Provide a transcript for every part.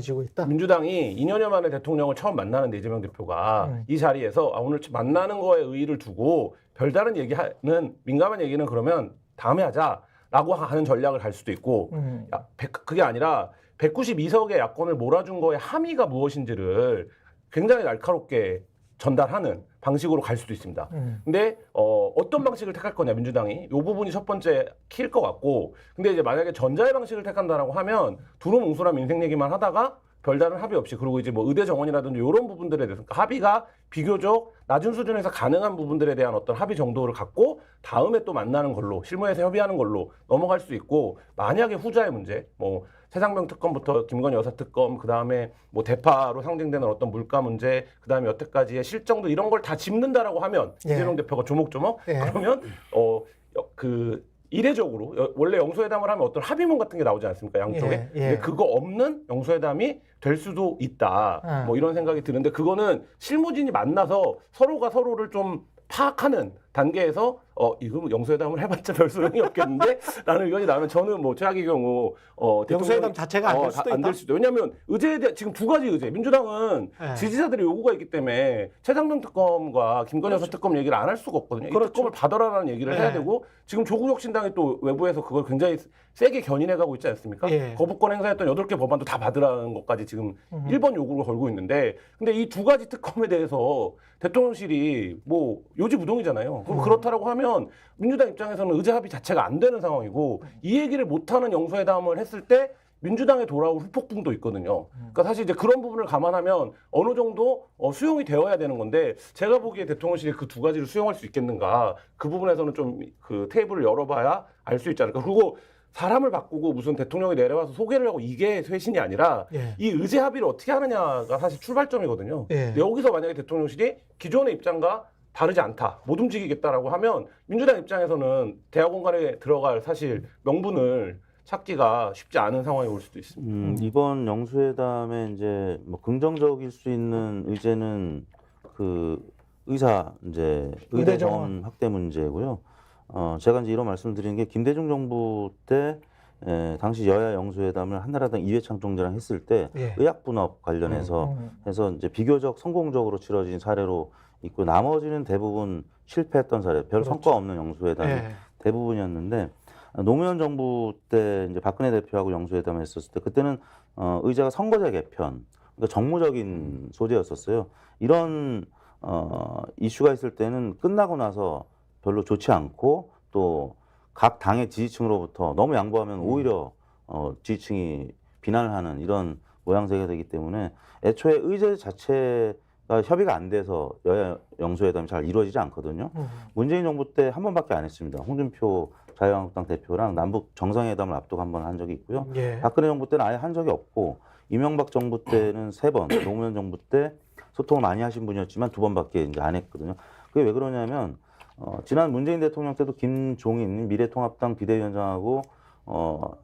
지고 있다. 민주당이 2년여 만에 대통령을 처음 만나는데 이재명 대표가 이 자리에서 오늘 만나는 거에 의의를 두고 별다른 얘기하는 민감한 얘기는 그러면 다음에 하자라고 하는 전략을 갈 수도 있고 그게 아니라 192석의 야권을 몰아준 거에 함의가 무엇인지를 굉장히 날카롭게 전달하는 방식으로 갈 수도 있습니다. 근데 어떤 방식을 택할 거냐 민주당이 이 부분이 첫 번째 키일 것 같고, 근데 이제 만약에 전자의 방식을 택한다라고 하면 두루뭉술한 민생 얘기만 하다가 별다른 합의 없이, 그리고 이제 뭐 의대 정원이라든지 이런 부분들에 대해서 합의가 비교적 낮은 수준에서 가능한 부분들에 대한 어떤 합의 정도를 갖고 다음에 또 만나는 걸로, 실무에서 협의하는 걸로 넘어갈 수 있고, 만약에 후자의 문제, 뭐 최상병 특검부터 김건희 여사 특검, 그 다음에 뭐 대파로 상징되는 어떤 물가 문제, 그 다음에 여태까지의 실정도 이런 걸 다 짚는다라고 하면 이재명 대표가 조목조목 그러면 이례적으로 원래 영수회담을 하면 어떤 합의문 같은 게 나오지 않습니까, 양쪽에. 근데 그거 없는 영수회담이 될 수도 있다. 뭐 이런 생각이 드는데, 그거는 실무진이 만나서 서로가 서로를 좀 파악하는 단계에서 이거 영수회담을 해봤자 별 소용이 없겠는데 라는 의견이 나면, 저는 뭐 최악의 경우 영수회담 자체가 안 될 수도 안 될 수도. 왜냐하면 의제에 대한 지금 두 가지 의제, 민주당은 지지자들의 요구가 있기 때문에 최상병 특검과 김건희 여사 특검 얘기를 안 할 수가 없거든요. 이 특검을 받아라라는 얘기를 해야 되고, 지금 조국 혁신당이 또 외부에서 그걸 굉장히 세게 견인해가고 있지 않습니까? 거부권 행사했던 8개 법안도 다 받으라는 것까지 지금 1번 요구를 걸고 있는데, 근데 이 두 가지 특검에 대해서 대통령실이 뭐 요지부동이잖아요. 그럼 그렇다라고 하면 민주당 입장에서는 의제 합의 자체가 안 되는 상황이고, 이 얘기를 못하는 영수회담을 했을 때 민주당에 돌아올 후폭풍도 있거든요. 그러니까 사실 이제 그런 부분을 감안하면 어느 정도 수용이 되어야 되는 건데, 제가 보기에 대통령실이 그 두 가지를 수용할 수 있겠는가, 그 부분에서는 좀 그 테이블을 열어봐야 알 수 있지 않을까. 그리고 사람을 바꾸고 무슨 대통령이 내려와서 소개를 하고 이게 쇄신이 아니라 이 의제 합의를 어떻게 하느냐가 사실 출발점이거든요. 근데 여기서 만약에 대통령실이 기존의 입장과 다르지 않다, 못 움직이겠다라고 하면 민주당 입장에서는 대화공 간에 들어갈 사실 명분을 찾기가 쉽지 않은 상황이 올 수도 있습니다. 이번 영수회담에 이제 뭐 긍정적일 수 있는 의제는 그 의대 정원 확대 문제고요. 제가 이제 이런 말씀드리는 게, 김대중 정부 때 당시 여야 영수회담을 한나라당 이회창 총재랑 했을 때 의학 분업 관련해서 해서 이제 비교적 성공적으로 치러진 사례로 있고, 나머지는 대부분 실패했던 사례, 별 성과 없는 영수회담이 대부분이었는데, 노무현 정부 때 이제 박근혜 대표하고 영수회담을 했었을 때 그때는 의제가 선거제 개편, 그러니까 정무적인 소재였었어요. 이런 이슈가 있을 때는 끝나고 나서 별로 좋지 않고, 또 각 당의 지지층으로부터 너무 양보하면 오히려 지지층이 비난을 하는 이런 모양새가 되기 때문에, 애초에 의제 자체가 협의가 안 돼서 여야 영수회담이 잘 이루어지지 않거든요. 문재인 정부 때 한 번밖에 안 했습니다. 홍준표 자유한국당 대표랑 남북 정상회담을 앞두고 한 번 한 적이 있고요. 박근혜 정부 때는 아예 한 적이 없고, 이명박 정부 때는 3번, 노무현 정부 때 소통을 많이 하신 분이었지만 2번밖에 이제 안 했거든요. 그게 왜 그러냐면, 지난 문재인 대통령 때도 김종인 미래통합당 비대위원장하고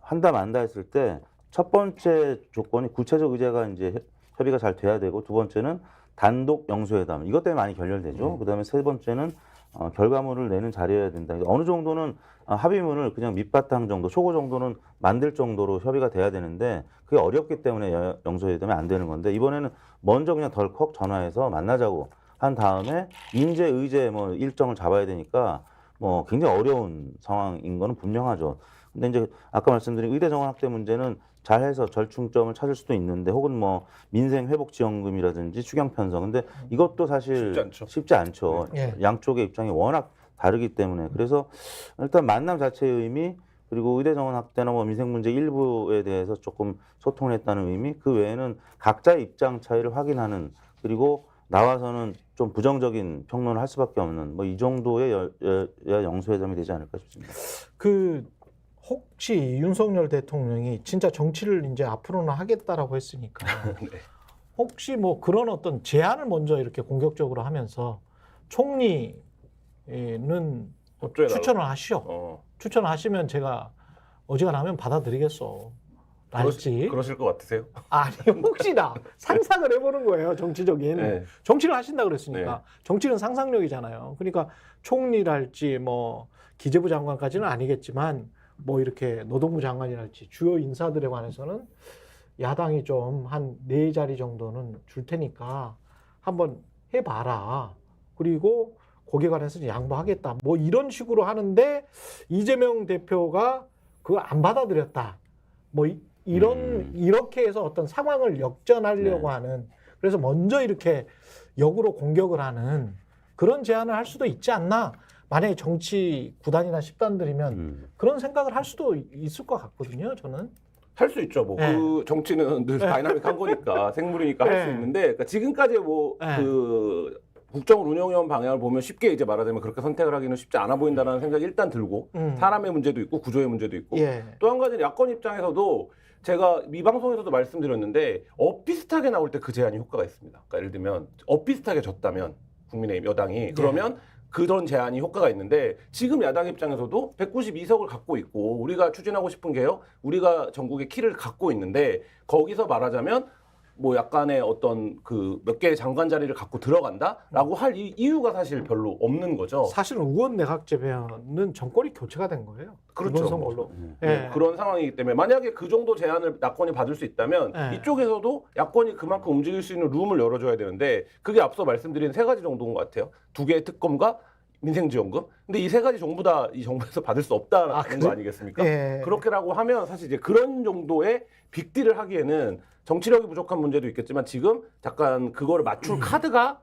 한다 만다 했을 때 첫 번째 조건이 구체적 의제가 이제 협의가 잘 돼야 되고, 두 번째는 단독 영수회담, 이것 때문에 많이 결렬되죠. 그다음에 세 번째는 결과물을 내는 자리여야 된다. 어느 정도는 합의문을 그냥 밑바탕 정도, 초고 정도는 만들 정도로 협의가 돼야 되는데, 그게 어렵기 때문에 영수회담이 안 되는 건데, 이번에는 먼저 그냥 덜컥 전화해서 만나자고 한 다음에 인재 의제 뭐 일정을 잡아야 되니까 뭐 굉장히 어려운 상황인 거는 분명하죠. 근데 이제 아까 말씀드린 의대 정원 확대 문제는 잘해서 절충점을 찾을 수도 있는데, 혹은 뭐 민생 회복 지원금이라든지 추경 편성, 근데 이것도 사실 쉽지 않죠. 양쪽의 입장이 워낙 다르기 때문에. 그래서 일단 만남 자체의 의미, 그리고 의대 정원 확대나 뭐 민생 문제 일부에 대해서 조금 소통을 했다는 의미, 그 외에는 각자의 입장 차이를 확인하는, 그리고 나와서는 좀 부정적인 평론을 할 수밖에 없는, 뭐 이 정도의 영수회담이 되지 않을까 싶습니다. 혹시 윤석열 대통령이 진짜 정치를 이제 앞으로는 하겠다라고 했으니까 혹시 뭐 그런 어떤 제안을 먼저 이렇게 공격적으로 하면서 총리는 추천을 하시오. 추천을 하시면 제가 어지간하면 받아들이겠어. 알지? 그러실 것 같으세요? 아니, 혹시나 상상을 해보는 거예요. 정치적인. 정치를 하신다 그랬으니까. 정치는 상상력이잖아요. 그러니까 총리랄지 뭐 기재부 장관까지는 아니겠지만, 뭐 이렇게 노동부 장관이랄지 주요 인사들에 관해서는 야당이 좀 한 4자리 정도는 줄 테니까 한번 해봐라. 그리고 거기에 관해서 양보하겠다. 뭐 이런 식으로 하는데 이재명 대표가 그거 안 받아들였다. 뭐 이렇게 해서 어떤 상황을 역전하려고 하는, 그래서 먼저 이렇게 역으로 공격을 하는 그런 제안을 할 수도 있지 않나. 만약에 정치 9단이나 10단들이면 그런 생각을 할 수도 있을 것 같거든요. 저는. 할 수 있죠. 뭐 네. 그 정치는 늘 다이나믹한 거니까 생물이니까 할 수 네. 있는데, 그러니까 지금까지 뭐 그 국정을 운영해온 방향을 보면 쉽게 이제 말하자면 그렇게 선택을 하기는 쉽지 않아 보인다는 생각이 일단 들고, 사람의 문제도 있고 구조의 문제도 있고, 예. 또 한 가지는 야권 입장에서도 제가 이 방송에서도 말씀드렸는데 엇비슷하게 나올 때 그 제안이 효과가 있습니다. 그러니까 예를 들면 엇비슷하게 졌다면 국민의힘 여당이 그러면 그런 제안이 효과가 있는데, 지금 야당 입장에서도 192석을 갖고 있고 우리가 추진하고 싶은 게요, 우리가 전국의 키를 갖고 있는데 거기서 말하자면 뭐 약간의 어떤 그 몇 개의 장관 자리를 갖고 들어간다라고 할 이유가 사실 별로 없는 거죠. 사실은 의원 내각 재배는 정권이 교체가 된 거예요. 그렇죠. 이번 선거로. 네, 그런 상황이기 때문에 만약에 그 정도 제안을 야권이 받을 수 있다면 이쪽에서도 야권이 그만큼 움직일 수 있는 룸을 열어줘야 되는데, 그게 앞서 말씀드린 3가지 정도인 것 같아요. 2개의 특검과 민생지원금. 근데 이 3가지 전부 다 이 정부에서 받을 수 없다라는 거 아니겠습니까? 그렇게라고 하면 사실 이제 그런 정도의 빅딜을 하기에는 정치력이 부족한 문제도 있겠지만 지금 잠깐 그거를 맞출 카드가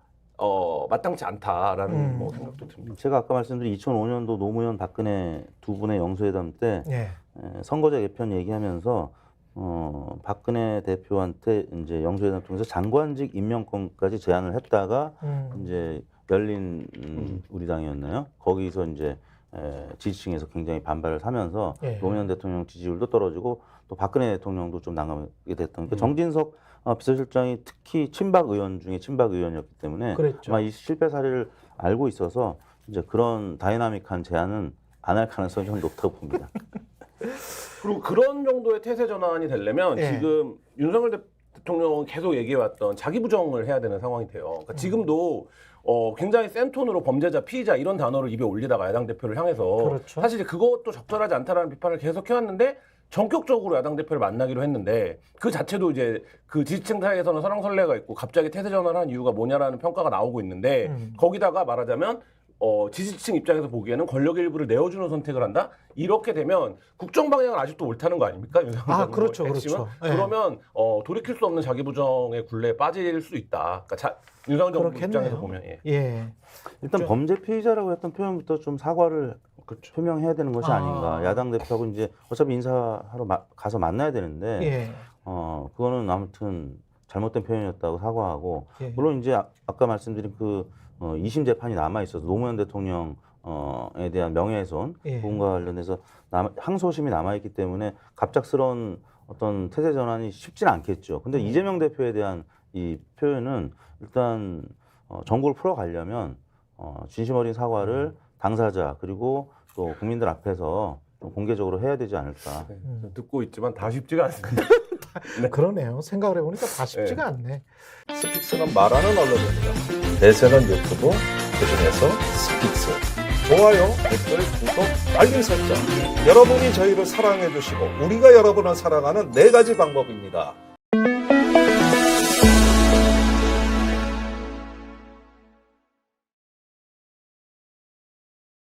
마땅치 않다라는 뭐 생각도 듭니다. 제가 아까 말씀드린 2005년도 노무현 박근혜 두 분의 영수회담 때 선거제 개편 얘기하면서 박근혜 대표한테 이제 영수회담 통해서 장관직 임명권까지 제안을 했다가 이제 열린 우리 당이었나요? 거기서 이제 지지층에서 굉장히 반발을 사면서 노무현 대통령 지지율도 떨어지고 또 박근혜 대통령도 좀 나가게 됐던 게, 정진석 비서실장이 특히 친박 의원 중에 친박 의원이었기 때문에 그랬죠. 아마 이 실패 사례를 알고 있어서 이제 그런 다이나믹한 제안은 안 할 가능성이 좀 높다고 봅니다. 그리고 그런 정도의 태세 전환이 되려면 지금 윤석열 대통령은 계속 얘기해왔던 자기 부정을 해야 되는 상황이 돼요. 그러니까 지금도 굉장히 센 톤으로 범죄자, 피의자 이런 단어를 입에 올리다가 야당 대표를 향해서 사실 그것도 적절하지 않다라는 비판을 계속 해왔는데, 전격적으로 야당 대표를 만나기로 했는데 그 자체도 이제 그 지지층 사이에서는 설왕설래가 있고 갑자기 태세 전환한 이유가 뭐냐라는 평가가 나오고 있는데, 거기다가 말하자면 지지층 입장에서 보기에는 권력의 일부를 내어주는 선택을 한다? 이렇게 되면 국정 방향을 아직도 옳다는 거 아닙니까? 그렇죠. 그렇죠. 그러면 돌이킬 수 없는 자기 부정의 굴레에 빠질 수 있다. 그러니까 윤석열 정부 입장에서 보면 일단 범죄 피의자라고 했던 표현부터 좀 사과를 표명해야 되는 것이 아닌가. 야당 대표하고 이제 어차피 인사하러 가서 만나야 되는데 그거는 아무튼 잘못된 표현이었다고 사과하고, 물론 이제 아까 말씀드린 그 2심 재판이 남아 있어서 노무현 대통령에 대한 명예훼손 부분과 관련해서 항소심이 남아 있기 때문에 갑작스러운 어떤 태세 전환이 쉽지는 않겠죠. 근데 이재명 대표에 대한 이 표현은 일단 정국을 풀어가려면 진심 어린 사과를 당사자 그리고 또 국민들 앞에서 좀 공개적으로 해야 되지 않을까. 듣고 있지만 다 쉽지가 않습니다. 그러네요. 생각을 해보니까 다 쉽지가 않네. 스픽스는 말하는 언론입니다. 대세는 유튜브, 그중에서 스픽스. 좋아요, 댓글, 구독, 알림 설정. 여러분이 저희를 사랑해 주시고 우리가 여러분을 사랑하는 4가지 방법입니다.